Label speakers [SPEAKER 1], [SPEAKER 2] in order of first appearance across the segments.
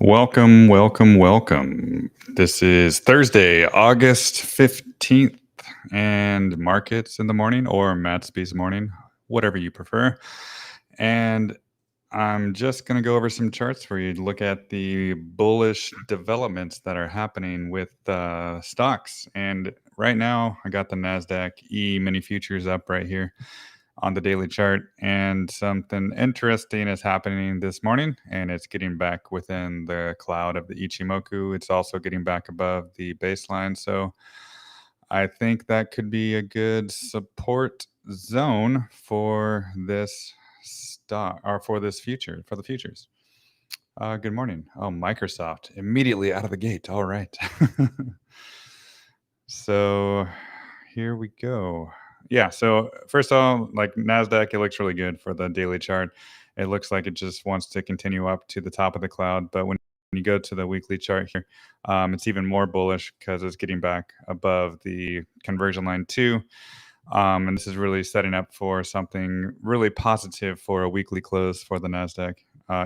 [SPEAKER 1] Welcome, welcome, welcome. This is Thursday, August 15th, and markets in the morning or Matsby's morning, whatever you prefer. And I'm just going to go over some charts for you to look at the bullish developments that are happening with stocks. And right now, I got the Nasdaq E-mini futures up right here on the daily chart, and something interesting is happening this morning, and it's getting back within the cloud of the Ichimoku. It's also getting back above the baseline, so I think that could be a good support zone for this stock or for this future for the futures. Good morning. Oh, Microsoft immediately out of the gate. All right. So here we go. Yeah, so first of all, like Nasdaq, it looks really good for the daily chart. It looks like it just wants to continue up to the top of the cloud. But when you go to the weekly chart here, it's even more bullish because it's getting back above the conversion line 2. And this is really setting up for something really positive for a weekly close for the Nasdaq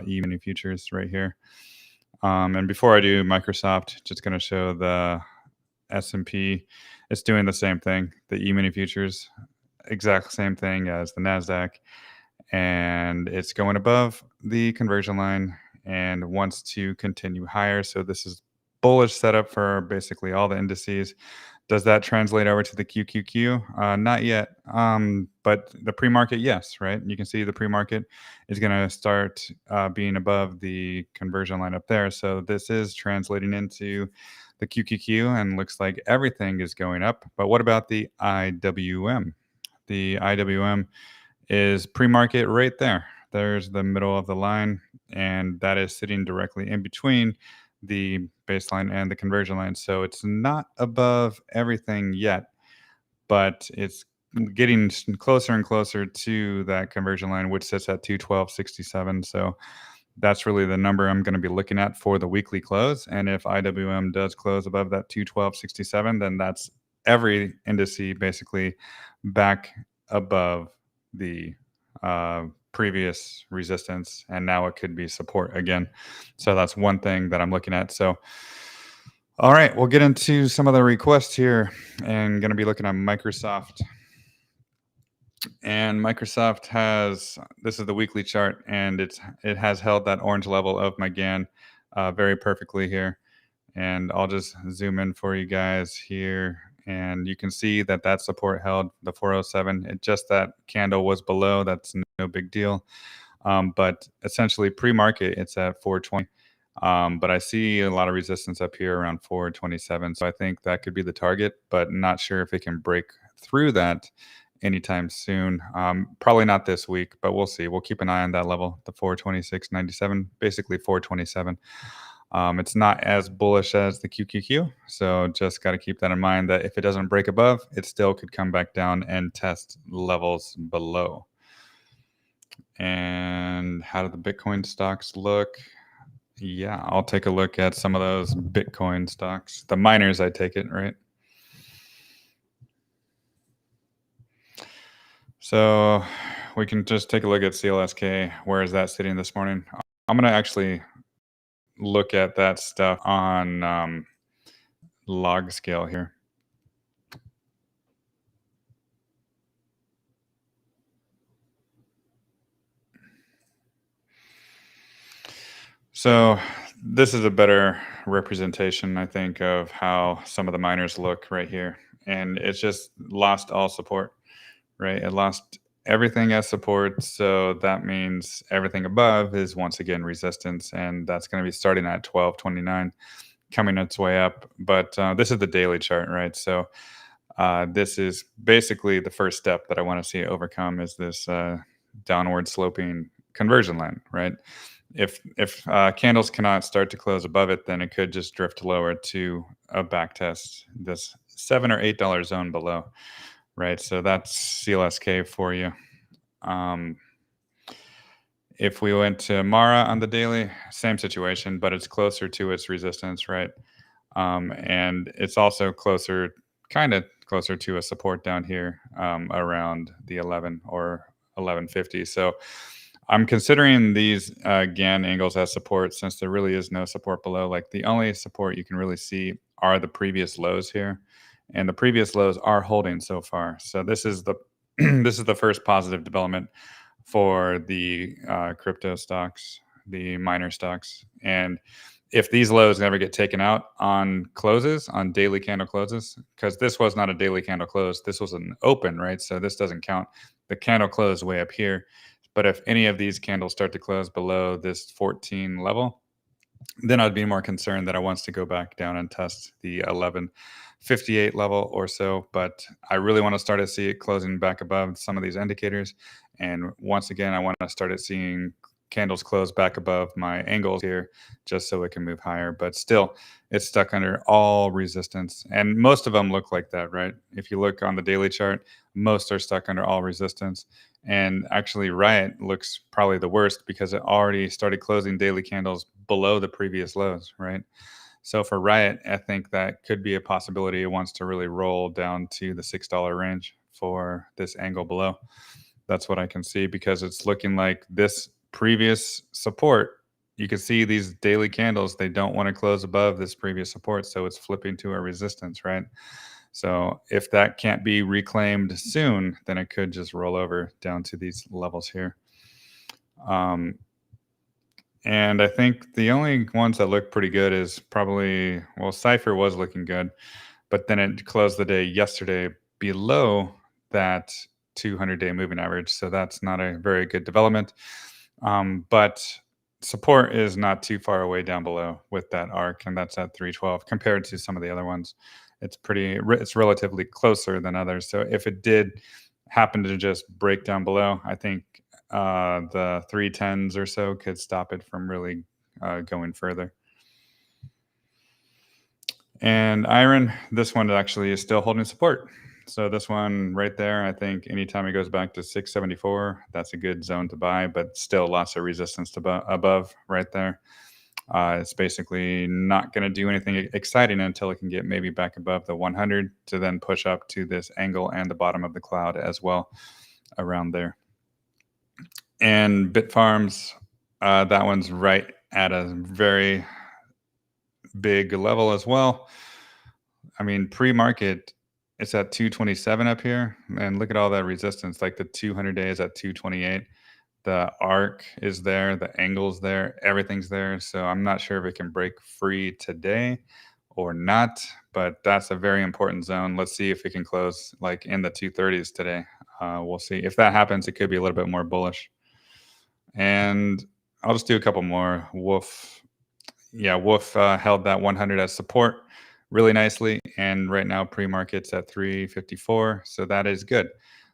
[SPEAKER 1] E-mini futures right here. And before I do Microsoft, just going to show the S&P. It's doing the same thing. The E-mini futures, exact same thing as the Nasdaq, and it's going above the conversion line and wants to continue higher. So this is bullish setup for basically all the indices. Does that translate over to the QQQ? Not yet, but the pre-market, yes, right? You can see the pre-market is going to start being above the conversion line up there. So this is translating into the QQQ, and looks like everything is going up. But what about the IWM? The IWM is pre-market right there. There's the middle of the line, and that is sitting directly in between the baseline and the conversion line. So it's not above everything yet, but it's getting closer and closer to that conversion line, which sits at 212.67. So that's really the number I'm going to be looking at for the weekly close. And if IWM does close above that 212.67, then that's every indice basically back above the previous resistance, and now it could be support again. So that's one thing that I'm looking at. So all right, we'll get into some of the requests here, and going to be looking at Microsoft. And Microsoft has, this is the weekly chart, and it has held that orange level of my GAN very perfectly here. And I'll just zoom in for you guys here, and you can see that that support held the 407. It just, that candle was below. That's no big deal. But essentially pre-market, it's at 420. But I see a lot of resistance up here around 427. So I think that could be the target, but not sure if it can break through that anytime soon. Probably not this week, but we'll see. We'll keep an eye on that level, the 426.97, basically 427. It's not as bullish as the QQQ, so just got to keep that in mind, that if it doesn't break above, it still could come back down and test levels below. And how do the Bitcoin stocks look? Yeah, I'll take a look at some of those Bitcoin stocks. The miners, I take it, right? So we can just take a look at CLSK. Where is that sitting this morning? I'm going to actually look at that stuff on log scale here. So this is a better representation, I think, of how some of the miners look right here. And it's just lost all support, right? It lost everything as support. So that means everything above is once again resistance. And that's going to be starting at 1229, coming its way up. But this is the daily chart, right? So this is basically the first step that I want to see overcome, is this downward sloping conversion line, right? If candles cannot start to close above it, then it could just drift lower to a back test, this $7 or $8 zone below, right? So that's CLSK for you. If we went to Mara on the daily, same situation, but it's closer to its resistance, right? And it's also closer, kind of closer to a support down here around the 11 or 1150. So I'm considering these GAN angles as support since there really is no support below. Like the only support you can really see are the previous lows here, and the previous lows are holding so far. So this is the this is the first positive development for the crypto stocks, the miner stocks, and if these lows never get taken out on closes, on daily candle closes, because this was not a daily candle close, this was an open, right? So this doesn't count. The candle closed way up here. But if any of these candles start to close below this 14 level, then I'd be more concerned that I wants to go back down and test the 1158 level or so. But I really want to start to see it closing back above some of these indicators. And once again, I want to start seeing candles close back above my angles here just so it can move higher. But still, it's stuck under all resistance. And most of them look like that, right? If you look on the daily chart, most are stuck under all resistance. And actually, Riot looks probably the worst because it already started closing daily candles below the previous lows, right? So for Riot, I think that could be a possibility. It wants to really roll down to the $6 range for this angle below. That's what I can see because it's looking like this previous support. You can see these daily candles, they don't want to close above this previous support. So it's flipping to a resistance, right? So if that can't be reclaimed soon, then it could just roll over down to these levels here. And I think the only ones that look pretty good is probably, well, Cypher was looking good, but then it closed the day yesterday below that 200-day moving average. So that's not a very good development. But support is not too far away down below with that arc, and that's at 312 compared to some of the other ones. It's relatively closer than others. So if it did happen to just break down below, I think the 310s or so could stop it from really going further. And iron, this one actually is still holding support. So this one right there, I think anytime it goes back to 674, that's a good zone to buy, but still lots of resistance to above right there. It's basically not going to do anything exciting until it can get maybe back above the 100 to then push up to this angle and the bottom of the cloud as well around there. And Bitfarms, that one's right at a very big level as well. I mean, pre-market, it's at 227 up here, and look at all that resistance. Like the 200-day is at 228. The arc is there, the angle's there, everything's there. So I'm not sure if it can break free today or not, but that's a very important zone. Let's see if it can close like in the 230s today. We'll see. If that happens, it could be a little bit more bullish. And I'll just do a couple more. Wolf. Yeah, Wolf held that 100 as support really nicely. And right now, pre-market's at 354. So that is good.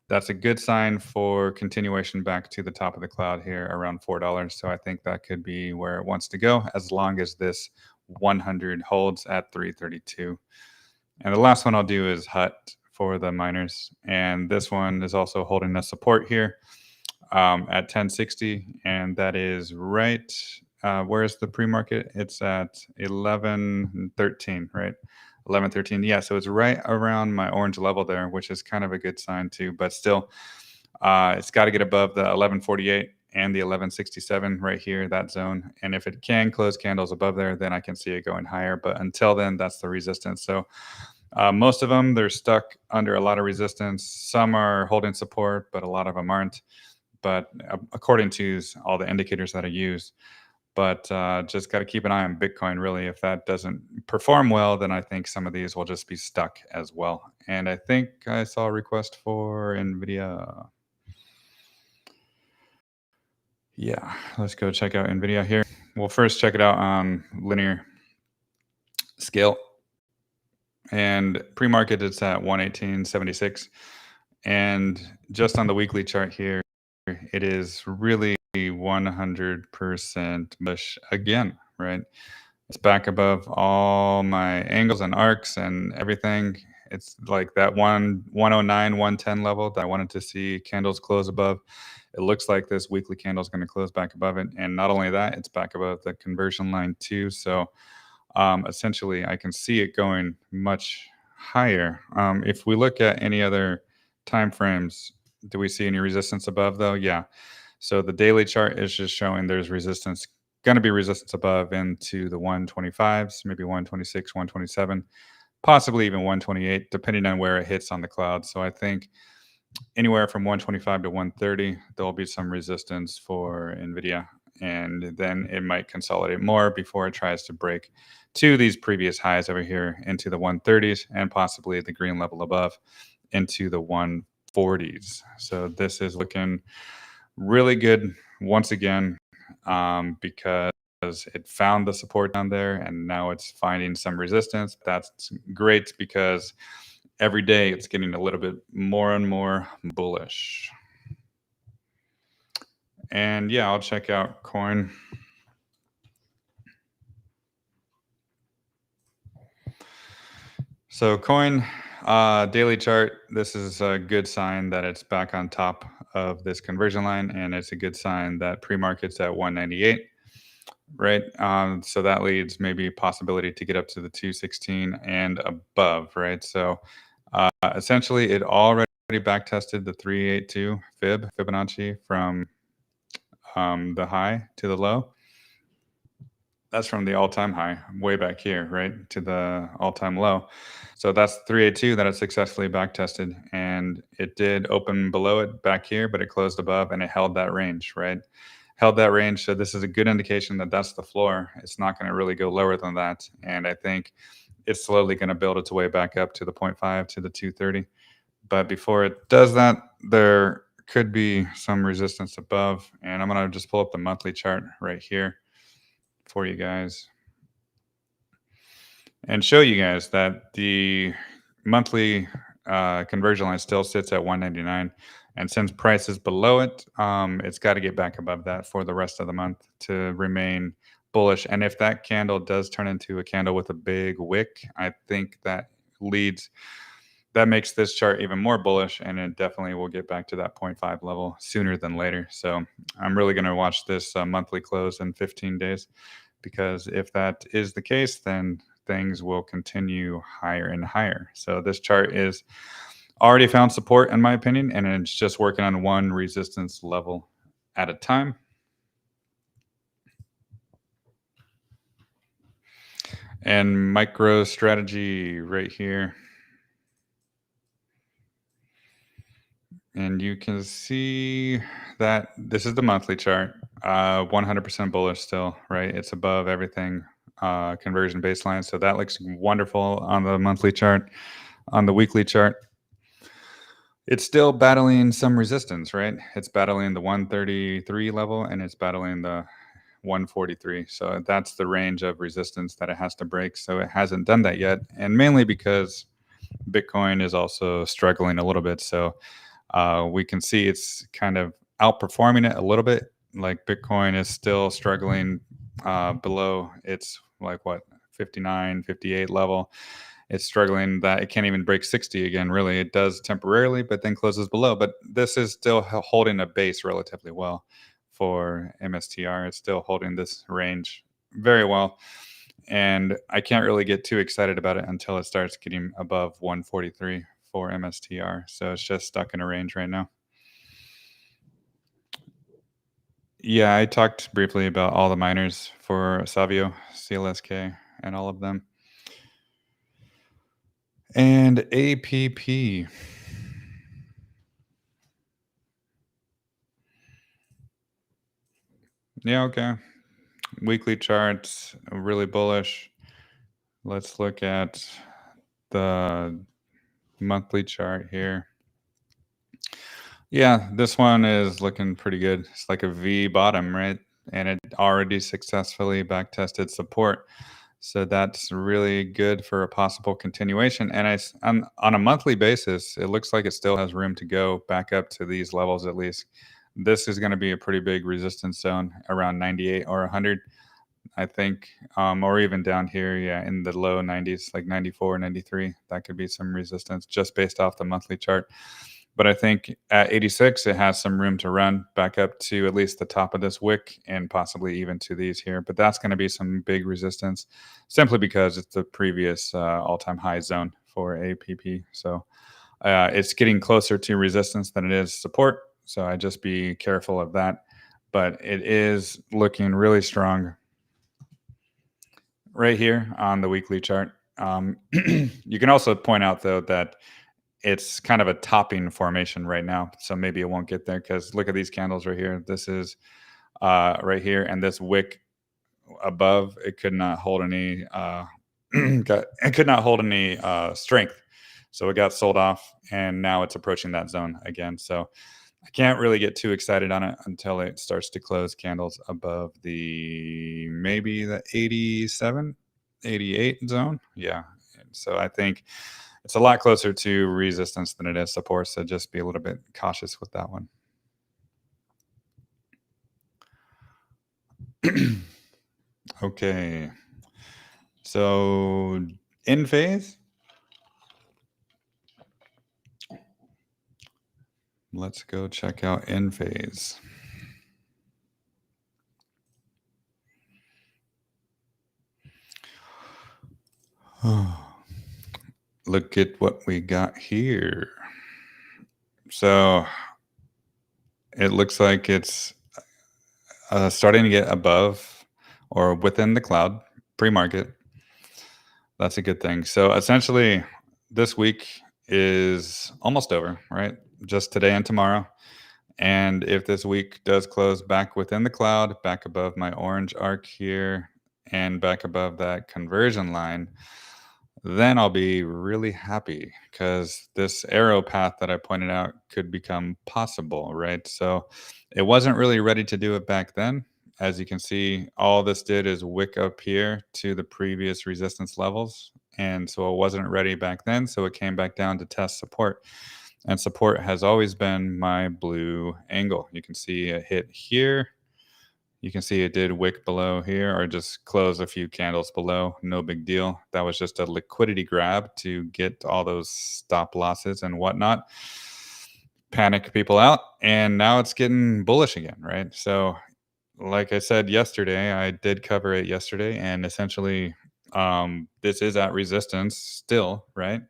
[SPEAKER 1] That's a good sign for continuation back to the top of the cloud here around $4. So I think that could be where it wants to go as long as this 100 holds at 332. And the last one I'll do is HUT for the miners. And this one is also holding the support here at 1060. And that is right. Where's the pre-market? It's at 1113, right? 1113. Yeah, so it's right around my orange level there, which is kind of a good sign too. But still, it's got to get above the 1148 and the 1167 right here, that zone. And if it can close candles above there, then I can see it going higher. But until then, that's the resistance. So most of them, they're stuck under a lot of resistance. Some are holding support, but a lot of them aren't. But according to all the indicators that I use, but just got to keep an eye on Bitcoin, really. If that doesn't perform well, then I think some of these will just be stuck as well. And I think I saw a request for NVDA. Yeah, let's go check out NVIDIA here. We'll first check it out on linear scale. And pre-market, it's at 118.76. And just on the weekly chart here, it is really 100% bullish again, right? It's back above all my angles and arcs and everything. It's like that 109, 110 level that I wanted to see candles close above. It looks like this weekly candle is going to close back above it. And not only that, it's back above the conversion line too. So essentially, I can see it going much higher. If we look at any other time frames, do we see any resistance above though? Yeah. So the daily chart is just showing there's resistance, going to be resistance above into the 125s, maybe 126, 127, possibly even 128, depending on where it hits on the cloud. So I think anywhere from 125 to 130, there'll be some resistance for NVIDIA. And then it might consolidate more before it tries to break to these previous highs over here into the 130s and possibly the green level above into the 140s. So this is looking really good once again, because it found the support down there and now it's finding some resistance. That's great because every day it's getting a little bit more and more bullish. And yeah, I'll check out coin. So coin daily chart, this is a good sign that it's back on top of this conversion line, and it's a good sign that pre-market's at 198, right? So that leads maybe possibility to get up to the 216 and above, right? So essentially it already back tested the 382 Fibonacci from the high to the low. That's from the all-time high way back here, right, to the all-time low. So that's 382 that it successfully back tested, and it did open below it back here, but it closed above and it held that range, right? Held that range. So this is a good indication that that's the floor. It's not going to really go lower than that. And I think it's slowly going to build its way back up to the 0.5 to the 230. But before it does that, there could be some resistance above. And I'm going to just pull up the monthly chart right here for you guys and show you guys that the monthly conversion line still sits at 199. And since price is below it, it's got to get back above that for the rest of the month to remain bullish. And if that candle does turn into a candle with a big wick, I think that makes this chart even more bullish, and it definitely will get back to that 0.5 level sooner than later. So I'm really going to watch this monthly close in 15 days, because if that is the case, then things will continue higher and higher. So this chart is already found support, in my opinion, and it's just working on one resistance level at a time. And micro strategy right here. And you can see that this is the monthly chart, 100% bullish still, right? It's above everything, conversion baseline. So that looks wonderful on the monthly chart. On the weekly chart, it's still battling some resistance, right? It's battling the 133 level and it's battling the 143. So that's the range of resistance that it has to break. So it hasn't done that yet. And mainly because Bitcoin is also struggling a little bit. So we can see it's kind of outperforming it a little bit. Like Bitcoin is still struggling below its 59, 58 level. It's struggling that it can't even break 60 again, really. It does temporarily, but then closes below. But this is still holding a base relatively well for MSTR. It's still holding this range very well. And I can't really get too excited about it until it starts getting above 143 for MSTR. So it's just stuck in a range right now. Yeah, I talked briefly about all the miners for Savio, CLSK, and all of them. And APP. Yeah, okay. Weekly charts, really bullish. Let's look at the monthly chart here. Yeah, this one is looking pretty good. It's like a V bottom, right? And it already successfully back tested support. So that's really good for a possible continuation. And on a monthly basis, it looks like it still has room to go back up to these levels at least. This is going to be a pretty big resistance zone around 98 or 100, I think, or even down here, yeah, in the low 90s, like 94, 93. That could be some resistance just based off the monthly chart. But I think at 86, it has some room to run back up to at least the top of this wick and possibly even to these here. But that's going to be some big resistance simply because it's the previous all-time high zone for APP. So it's getting closer to resistance than it is support. So I just be careful of that. but it is looking really strong right here on the weekly chart. You can also point out though that it's kind of a topping formation right now, so maybe it won't get there because look at these candles right here. This is right here, and this wick above it could not hold any it could not hold any strength, so it got sold off, and now it's approaching that zone again. So I can't really get too excited on it until it starts to close candles above the maybe the 87, 88 zone. Yeah. And so I think it's a lot closer to resistance than it is support. So just be a little bit cautious with that one. Okay. So in phase. Let's go check out in phase. Look at what we got here. So it looks like it's starting to get above or within the cloud pre-market. That's a good thing. So essentially, this week is almost over, right? Just today and tomorrow. And if this week does close back within the cloud, back above my orange arc here, and back above that conversion line, then I'll be really happy because this arrow path that I pointed out could become possible, right? So it wasn't really ready to do it back then. As you can see, all this did is wick up here to the previous resistance levels. And so it wasn't ready back then. So it came back down to test support. And support has always been my blue angle. You can see a hit here. You can see it did wick below here or just close a few candles below. No big deal. That was just a liquidity grab to get all those stop losses and whatnot. Panic people out. And now it's getting bullish again, right? So like I said yesterday, I did cover it yesterday. And essentially, this is at resistance still, right?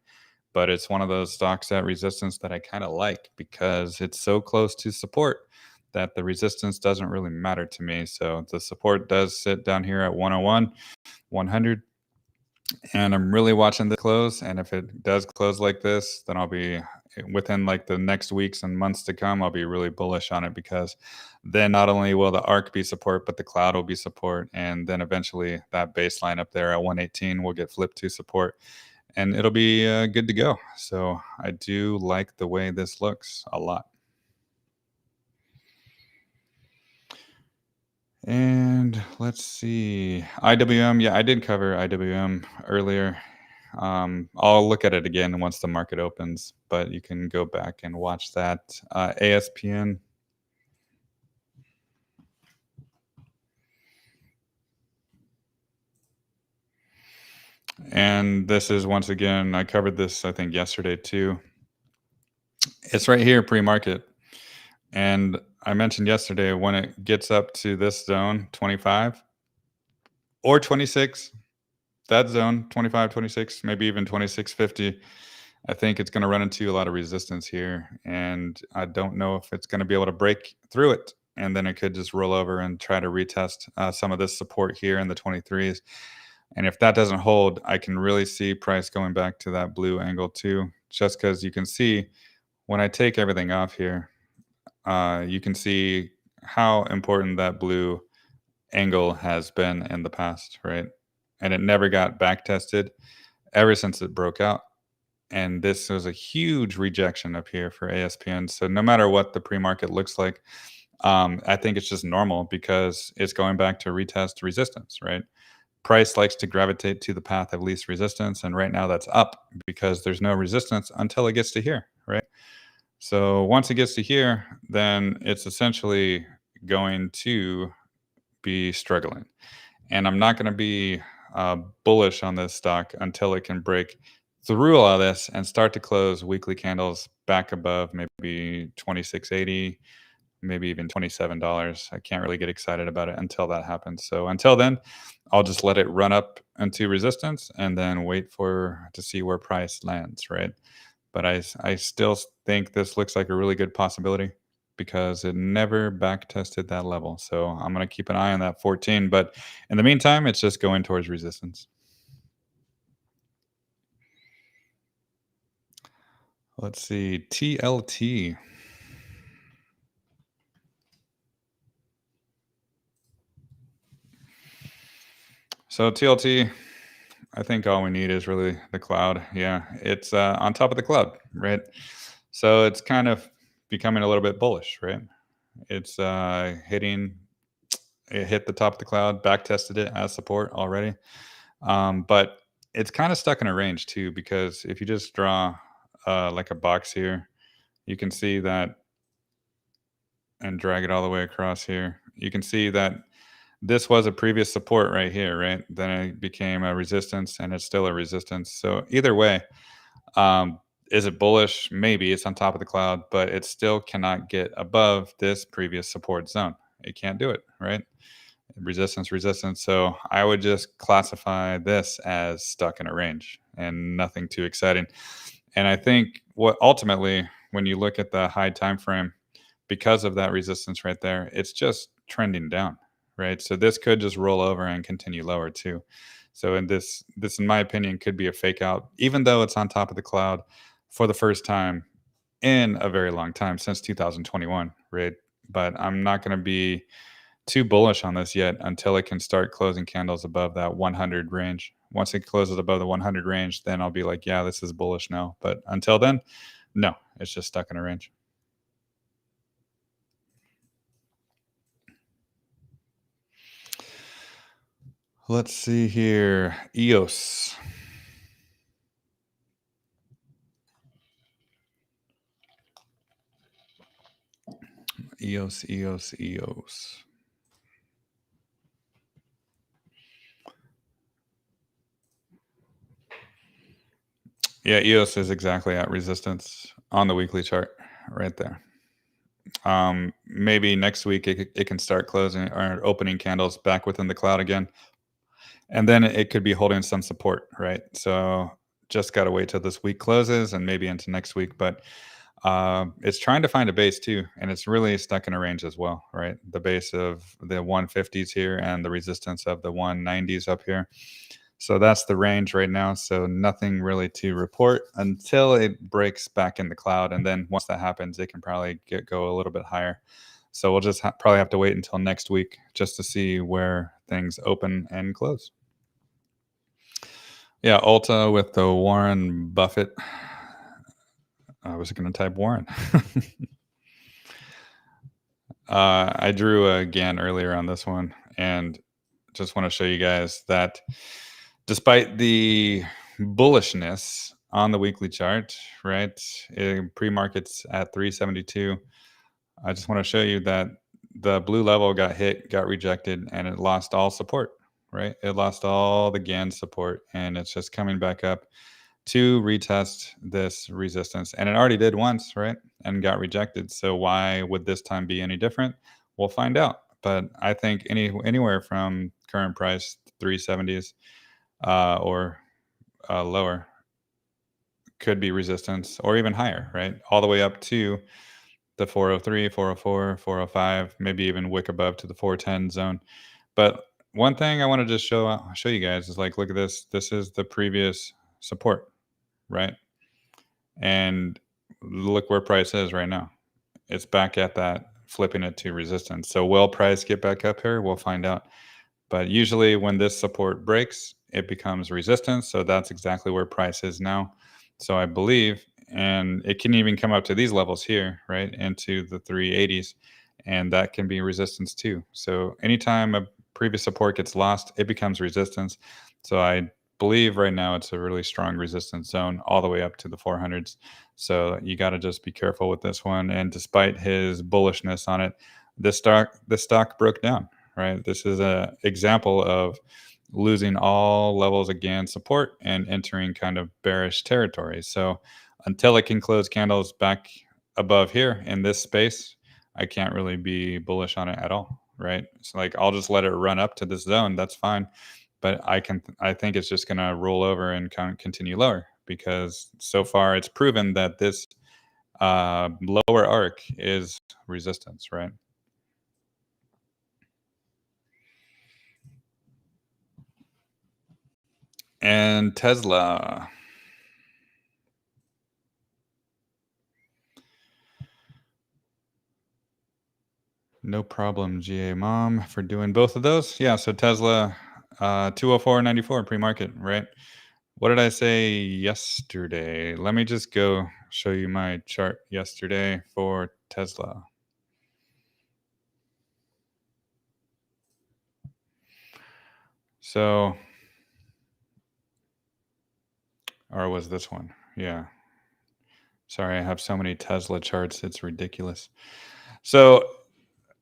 [SPEAKER 1] But it's one of those stocks at resistance that I kind of like because it's so close to support that the resistance doesn't really matter to me. So the support does sit down here at 101, 100, and I'm really watching the close. And if it does close like this, then I'll be within like the next weeks and months to come, I'll be really bullish on it because then not only will the arc be support, but the cloud will be support. And then eventually that baseline up there at 118 will get flipped to support and it'll be good to go. So I do like the way this looks a lot. And let's see, IWM. Yeah, I did cover IWM earlier. I'll look at it again once the market opens, but you can go back and watch that. ASPN. And this is once again, I covered this, I think, yesterday too. It's right here pre-market. And I mentioned yesterday when it gets up to this zone, 25 or 26, that zone, 25, 26, maybe even 26.50, I think it's going to run into a lot of resistance here. And I don't know if it's going to be able to break through it. And then it could just roll over and try to retest some of this support here in the 23s. And if that doesn't hold, I can really see price going back to that blue angle too, just because you can see when I take everything off here, you can see how important that blue angle has been in the past, right? And it never got back tested ever since it broke out. And this was a huge rejection up here for ASPN. So no matter what the pre-market looks like, I think it's just normal because it's going back to retest resistance, right? Price likes to gravitate to the path of least resistance. And right now that's up because there's no resistance until it gets to here, right? So once it gets to here, then it's essentially going to be struggling. And I'm not going to be bullish on this stock until it can break through all of this and start to close weekly candles back above maybe 26.80, maybe even $27. I can't really get excited about it until that happens. So until then, I'll just let it run up into resistance and then wait to see where price lands, right? But I still think this looks like a really good possibility. because it never back tested that level. So I'm going to keep an eye on that 14. But in the meantime, it's just going towards resistance. Let's see, TLT. So TLT, I think all we need is really the cloud. Yeah, it's on top of the cloud, right? So it's kind of becoming a little bit bullish, right? It's it hit the top of the cloud, back tested it as support already. But it's kind of stuck in a range too, because if you just draw like a box here, you can see that and drag it all the way across here. You can see that this was a previous support right here, right? Then it became a resistance and it's still a resistance. So either way, um, is it bullish? Maybe it's on top of the cloud, but it still cannot get above this previous support zone. It can't do it, right? Resistance, resistance. So I would just classify this as stuck in a range and nothing too exciting. And I think what ultimately, when you look at the high time frame, because of that resistance right there, it's just trending down, right? So this could just roll over and continue lower too. So in this in my opinion could be a fake out, even though it's on top of the cloud for the first time in a very long time since 2021, right? But I'm not going to be too bullish on this yet until it can start closing candles above that 100 range. Once it closes above the 100 range, then I'll be like, yeah, this is bullish now. But until then, no, it's just stuck in a range. Let's see here. EOS. EOS, EOS, EOS. Yeah, EOS is exactly at resistance on the weekly chart right there. Maybe next week it can start closing or opening candles back within the cloud again. And then it could be holding some support, right? So just got to wait till this week closes and maybe into next week. But it's trying to find a base too, and it's really stuck in a range as well, right? The base of the 150s here and the resistance of the 190s up here. So that's the range right now. So nothing really to report until it breaks back in the cloud, and then once that happens, it can probably go a little bit higher. So we'll just probably have to wait until next week just to see where things open and close. Yeah, ULTA with the Warren Buffett. I was going to type Warren. I drew a GAN earlier on this one, and just want to show you guys that despite the bullishness on the weekly chart, right, pre-markets at 372, I just want to show you that the blue level got hit, got rejected, and it lost all support, right? It lost all the GAN support, and it's just coming back up to retest this resistance. And it already did once, right? And got rejected. So why would this time be any different? We'll find out. But I think anywhere from current price 370s or lower could be resistance or even higher, right? All the way up to the 403, 404, 405, maybe even wick above to the 410 zone. But one thing I want to just show you guys is like, look at this. This is the previous support, right? And look where price is right now. It's back at that, flipping it to resistance. So will price get back up here? We'll find out. But usually when this support breaks, it becomes resistance. So that's exactly where price is now. So I believe, and it can even come up to these levels here, right, into the 380s, and that can be resistance too. So anytime a previous support gets lost, it becomes resistance. So I believe right now it's a really strong resistance zone all the way up to the 400s. So you got to just be careful with this one. And despite his bullishness on it, this stock broke down, right? This is an example of losing all levels of GAN support and entering kind of bearish territory. So until it can close candles back above here in this space, I can't really be bullish on it at all, right? So like I'll just let it run up to this zone. That's fine. But I think it's just going to roll over and continue lower because so far it's proven that this Lower arc is resistance, right? And Tesla. No problem, GA Mom, for doing both of those. Yeah, so Tesla, 204.94 pre-market, right? What did I say yesterday? Let me just go show you my chart yesterday for Tesla. So, or was this one? Yeah. Sorry, I have so many Tesla charts. It's ridiculous. So,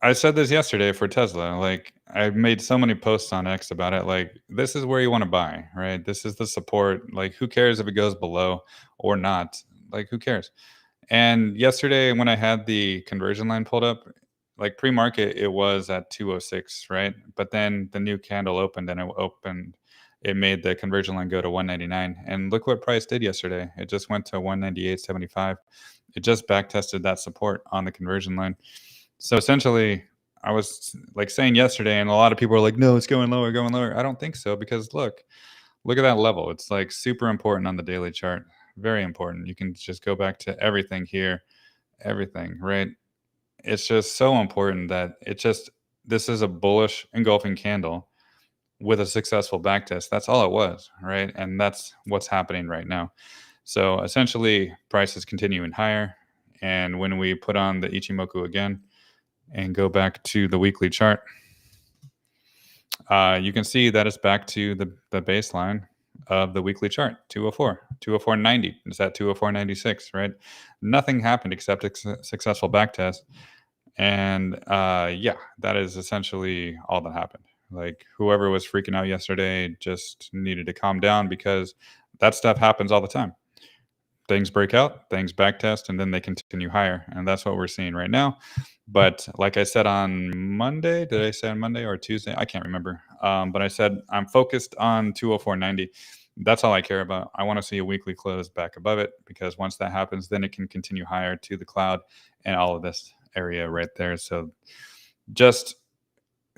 [SPEAKER 1] I said this yesterday for Tesla. Like, I made so many posts on X about it. Like, this is where you want to buy, right? This is the support. Like, who cares if it goes below or not? Like, who cares? And yesterday, when I had the conversion line pulled up, like pre-market, it was at 206, right? But then the new candle opened and it made the conversion line go to 199. And look what price did yesterday. It just went to 198.75. It just back tested that support on the conversion line. So essentially, I was like saying yesterday, and a lot of people are like, no, it's going lower, going lower. I don't think so because look at that level. It's like super important on the daily chart. Very important. You can just go back to everything here, everything, right? It's just so important that this is a bullish engulfing candle with a successful backtest. That's all it was, right? And that's what's happening right now. So essentially, price is continuing higher. And when we put on the Ichimoku again and go back to the weekly chart, you can see that it's back to the baseline of the weekly chart, 204, 204.90. It's at 204.96, right? Nothing happened except a successful backtest. And yeah, that is essentially all that happened. Like whoever was freaking out yesterday just needed to calm down because that stuff happens all the time. Things break out, things backtest, and then they continue higher. And that's what we're seeing right now. But like I said on Monday, did I say on Monday or Tuesday? I can't remember. But I said I'm focused on 204.90. That's all I care about. I want to see a weekly close back above it because once that happens, then it can continue higher to the cloud and all of this area right there. So just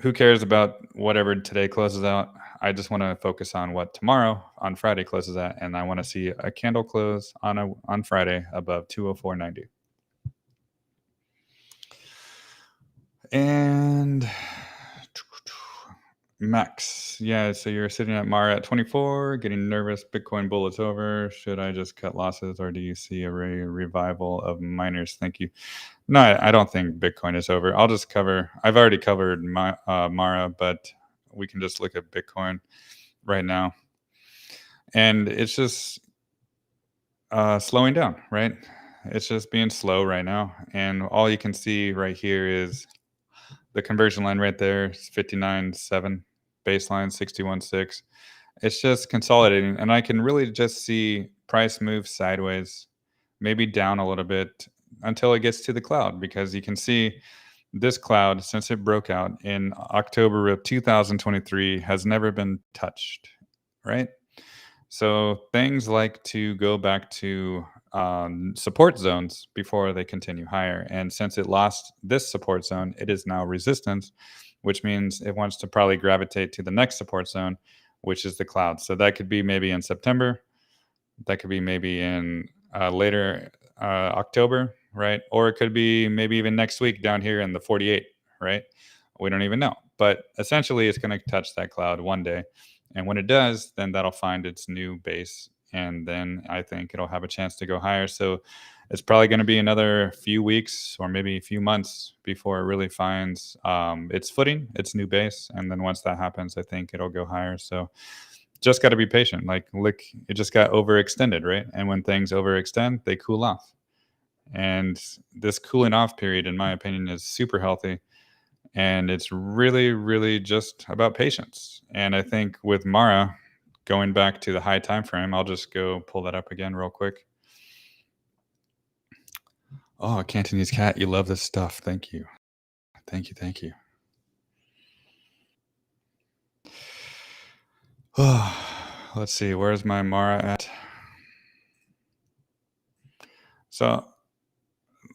[SPEAKER 1] who cares about whatever today closes out? I just want to focus on what tomorrow on Friday closes at, and I want to see a candle close on Friday above 204.90. And Max, yeah. So you're sitting at Mara at 24, getting nervous. Bitcoin bull is over. Should I just cut losses, or do you see a revival of miners? Thank you. No, I don't think Bitcoin is over. I'll just cover. I've already covered my Mara, but we can just look at Bitcoin right now, and it's just slowing down. Right, it's just being slow right now, and all you can see right here is the conversion line right there. 59.7 baseline 61.6. It's just consolidating, and I can really just see price move sideways, maybe down a little bit until it gets to the cloud because you can see this cloud since it broke out in October of 2023 has never been touched, right? So things like to go back to support zones before they continue higher. And since it lost this support zone, it is now resistance, which means it wants to probably gravitate to the next support zone, which is the cloud. So that could be maybe in September. That could be maybe in later October, right? Or it could be maybe even next week down here in the 48, right? We don't even know. But essentially, it's going to touch that cloud one day. And when it does, then that'll find its new base. And then I think it'll have a chance to go higher. So it's probably going to be another few weeks or maybe a few months before it really finds its footing, its new base. And then once that happens, I think it'll go higher. So just got to be patient. Like, look, it just got overextended, right? And when things overextend, they cool off. And this cooling off period, in my opinion, is super healthy. And it's really, really just about patience. And I think with Mara, going back to the high time frame, I'll just go pull that up again real quick. Oh, Cantonese cat, you love this stuff. Thank you. Thank you. Thank you. Oh, let's see. Where's my Mara at? So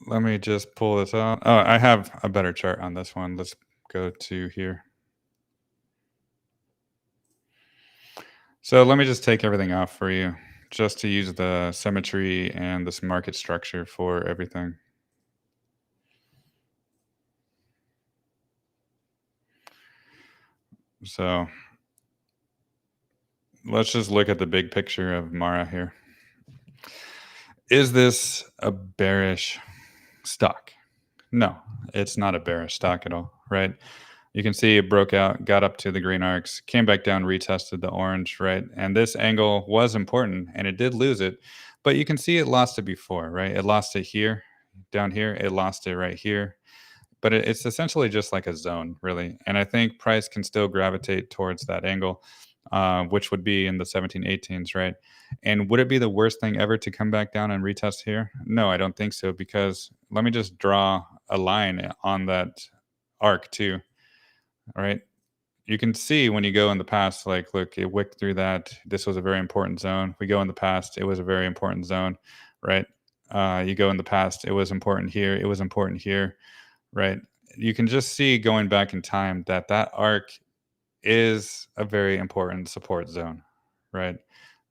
[SPEAKER 1] Let me just pull this out. Oh, I have a better chart on this one. Let's go to here. So let me just take everything off for you, just to use the symmetry and this market structure for everything. So let's just look at the big picture of Mara here. Is this a bearish stock? No, it's not a bearish stock at all, right? You can see it broke out, got up to the green arcs, came back down, retested the orange, right? And this angle was important and it did lose it, but you can see it lost it before, right? It lost it here, down here, it lost it right here. But it's essentially just like a zone, really. And I think price can still gravitate towards that angle, which would be in the 1718s, right? And would it be the worst thing ever to come back down and retest here? No, I don't think so, because let me just draw a line on that arc too. All right. You can see when you go in the past, like, look, it wicked through that. This was a very important zone. We go in the past, it was a very important zone, right? You go in the past, it was important here. It was important here, right? You can just see going back in time that that arc is a very important support zone, right?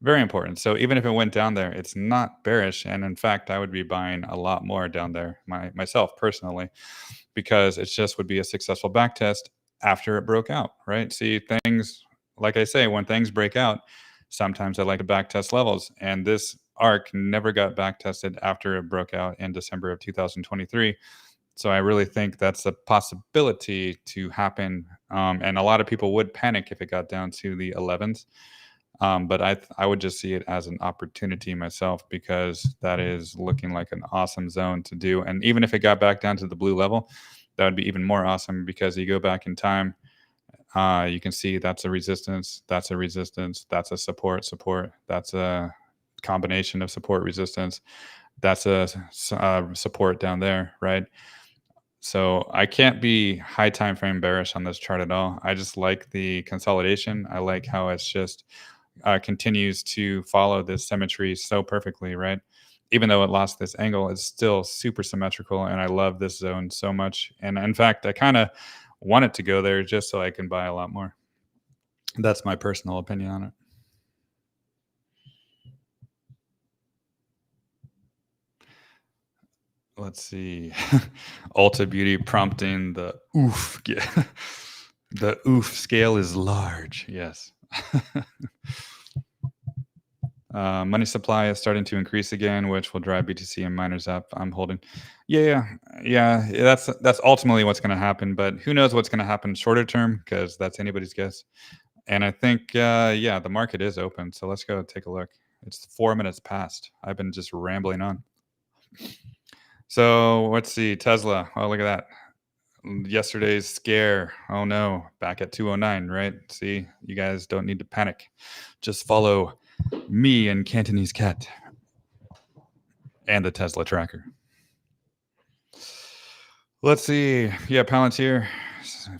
[SPEAKER 1] Very important. So even if it went down there, it's not bearish. And in fact, I would be buying a lot more down there myself personally, because it just would be a successful back test after it broke out, right? See, things, like I say, when things break out, sometimes I like to back test levels. And this arc never got back tested after it broke out in December of 2023. So I really think that's a possibility to happen. And a lot of people would panic if it got down to the 11s. But I would just see it as an opportunity myself, because that is looking like an awesome zone to do. And even if it got back down to the blue level, that would be even more awesome, because you go back in time, you can see that's a resistance, that's a resistance, that's a support, that's a combination of support resistance, that's a support down there, right? So I can't be high time frame bearish on this chart at all. I just like the consolidation. I like how it's just continues to follow this symmetry so perfectly, right? Even though it lost this angle, it's still super symmetrical, and I love this zone so much. And in fact, I kind of want it to go there just so I can buy a lot more. That's my personal opinion on it. Let's see. Ulta Beauty prompting the oof. The oof scale is large. Yes. Money supply is starting to increase again, which will drive BTC and miners up. I'm holding. Yeah. That's ultimately what's going to happen, but who knows what's going to happen shorter term, because that's anybody's guess. And I think, yeah, the market is open. So let's go take a look. It's 4 minutes past. I've been just rambling on. So let's see. Tesla. Oh, look at that. Yesterday's scare. Oh no, back at 209, right? See, you guys don't need to panic. Just follow me and Cantonese Cat and the Tesla tracker. Let's see. Yeah, Palantir,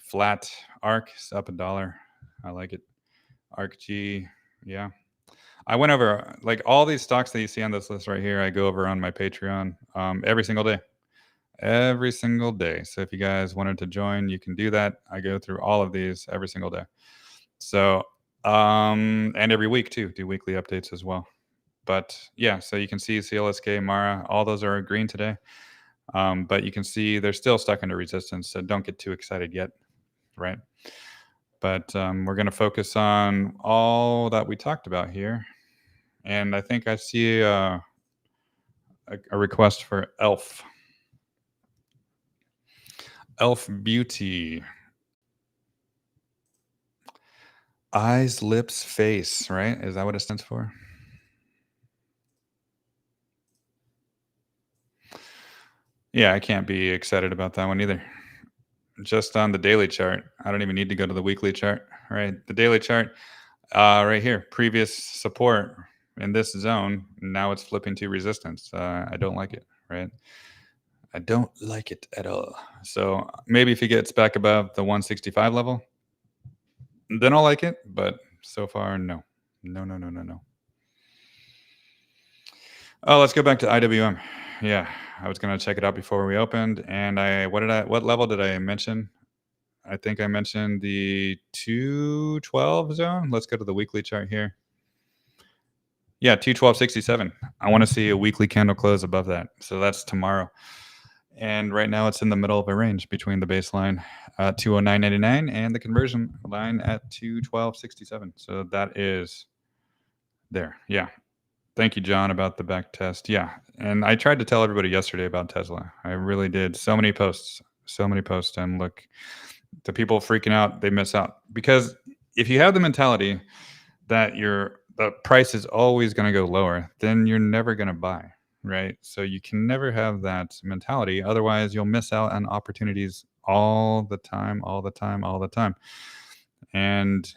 [SPEAKER 1] flat. ARC is up $1. I like it. ARC G, yeah. I went over like all these stocks that you see on this list right here. I go over on my Patreon every single day. Every single day. So if you guys wanted to join, you can do that. I go through all of these every single day. So, and every week too, do weekly updates as well. But yeah, so you can see CLSK, Mara, all those are green today. But you can see they're still stuck under resistance. So don't get too excited yet, right? But we're going to focus on all that we talked about here. And I think I see a request for ELF. ELF Beauty. Eyes, lips, face, right? Is that what it stands for? Yeah, I can't be excited about that one either. Just on the daily chart, I don't even need to go to the weekly chart, right? The daily chart, right here, previous support in this zone. Now it's flipping to resistance. I don't like it, right? I don't like it at all. So maybe if he gets back above the 165 level, then I'll like it. But so far, no. No. Oh, let's go back to IWM. Yeah, I was gonna check it out before we opened, and what level did I mention? I think I mentioned the 212 zone. Let's go to the weekly chart here. Yeah, 212.67. I want to see a weekly candle close above that. So that's tomorrow. And right now it's in the middle of a range between the baseline 209.99 and the conversion line at 212.67. So that is there. Yeah. Thank you, John, about the back test. Yeah. And I tried to tell everybody yesterday about Tesla. I really did. So many posts. So many posts. And look, the people freaking out, they miss out. Because if you have the mentality that the price is always going to go lower, then you're never going to buy, right? So you can never have that mentality. Otherwise, you'll miss out on opportunities all the time, all the time, all the time. And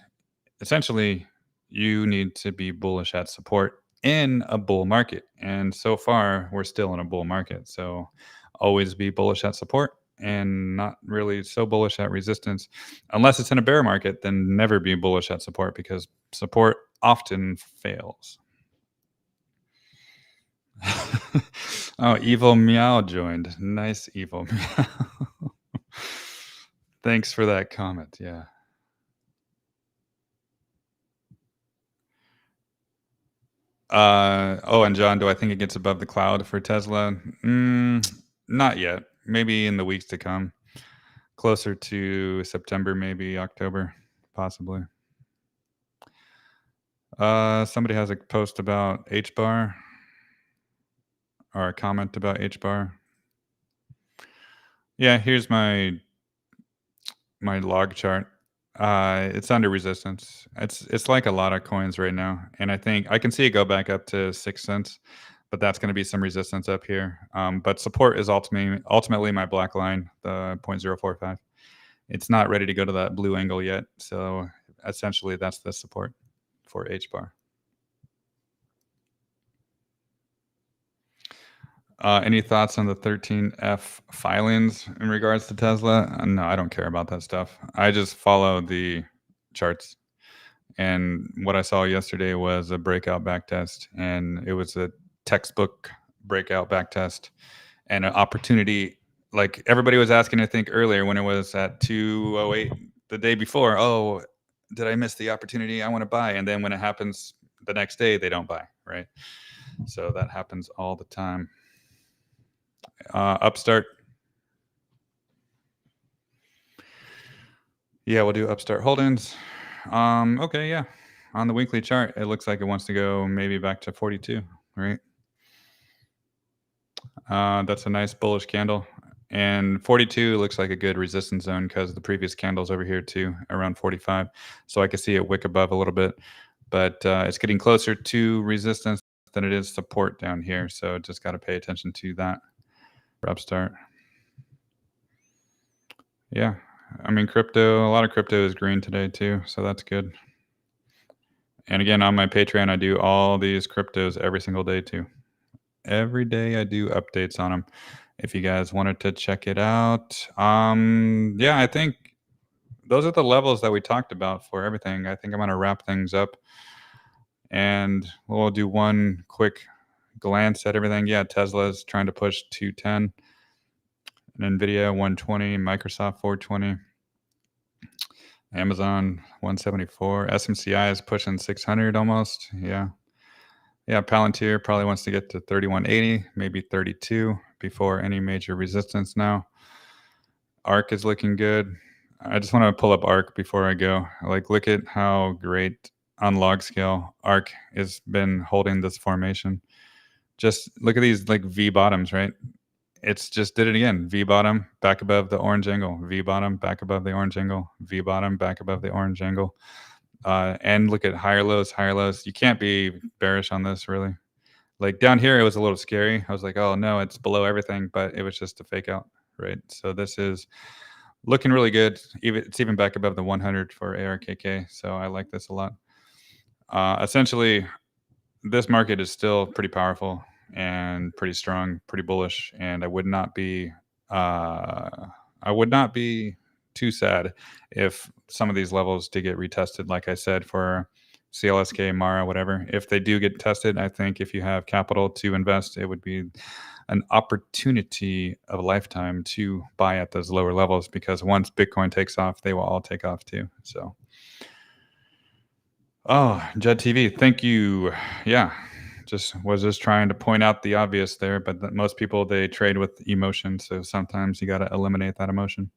[SPEAKER 1] essentially, you need to be bullish at support in a bull market. And so far, we're still in a bull market. So always be bullish at support and not really so bullish at resistance. Unless it's in a bear market, then never be bullish at support because support often fails. Oh, Evil Meow joined. Nice, Evil Meow. Thanks for that comment. Yeah. Oh, and John, do I think it gets above the cloud for Tesla? Not yet. Maybe in the weeks to come. Closer to September, maybe October, possibly. Somebody has a post about H bar or a comment about H bar. Yeah, here's my log chart. It's under resistance. It's like a lot of coins right now, and I think I can see it go back up to 6 cents, but that's going to be some resistance up here. But support is ultimately my black line, the 0.045. It's not ready to go to that blue angle yet, so essentially that's the support for H bar. Any thoughts on the 13F filings in regards to Tesla? No, I don't care about that stuff. I just follow the charts. And what I saw yesterday was a breakout backtest, and it was a textbook breakout backtest and an opportunity. Like everybody was asking, I think earlier when it was at 208 the day before, oh, did I miss the opportunity? I want to buy. And then when it happens the next day, they don't buy, right? So that happens all the time. Upstart. Yeah, we'll do Upstart Holdings. Okay, yeah. On the weekly chart, it looks like it wants to go maybe back to 42, right? That's a nice bullish candle. And 42 looks like a good resistance zone because the previous candle's over here too, around 45. So I can see it wick above a little bit, but it's getting closer to resistance than it is support down here. So just got to pay attention to that for Upstart. Yeah. I mean, a lot of crypto is green today too. So that's good. And again, on my Patreon, I do all these cryptos every single day too. Every day I do updates on them. If you guys wanted to check it out, yeah, I think those are the levels that we talked about for everything. I think I'm gonna wrap things up, and we'll do one quick glance at everything. Yeah, Tesla's trying to push 210, NVDA 120, Microsoft 420, Amazon 174, SMCI is pushing 600 almost. Yeah. Yeah, Palantir probably wants to get to 3180, maybe 32 before any major resistance now. ARC is looking good. I just want to pull up ARC before I go. Like, look at how great on log scale ARC has been holding this formation. Just look at these like V bottoms, right? It's just did it again. V bottom, back above the orange angle. V bottom, back above the orange angle. V bottom, back above the orange angle. And look at higher lows, higher lows. You can't be bearish on this, really. Like down here, it was a little scary. I was like, oh no, it's below everything, but it was just a fake out, right? So this is looking really good. It's even back above the 100 for ARKK. So I like this a lot. Essentially, this market is still pretty powerful and pretty strong, pretty bullish, and I would not be too sad if some of these levels did get retested, like I said, for CLSK, Mara, whatever. If they do get tested, I think if you have capital to invest, it would be an opportunity of a lifetime to buy at those lower levels, because once Bitcoin takes off, they will all take off too. So, oh, Jed TV, thank you. Yeah, just trying to point out the obvious there, but most people, they trade with emotion, so sometimes you got to eliminate that emotion.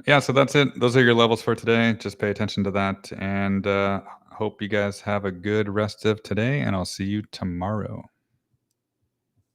[SPEAKER 1] Yeah, so that's it. Those are your levels for today. Just pay attention to that, and hope you guys have a good rest of today, and I'll see you tomorrow.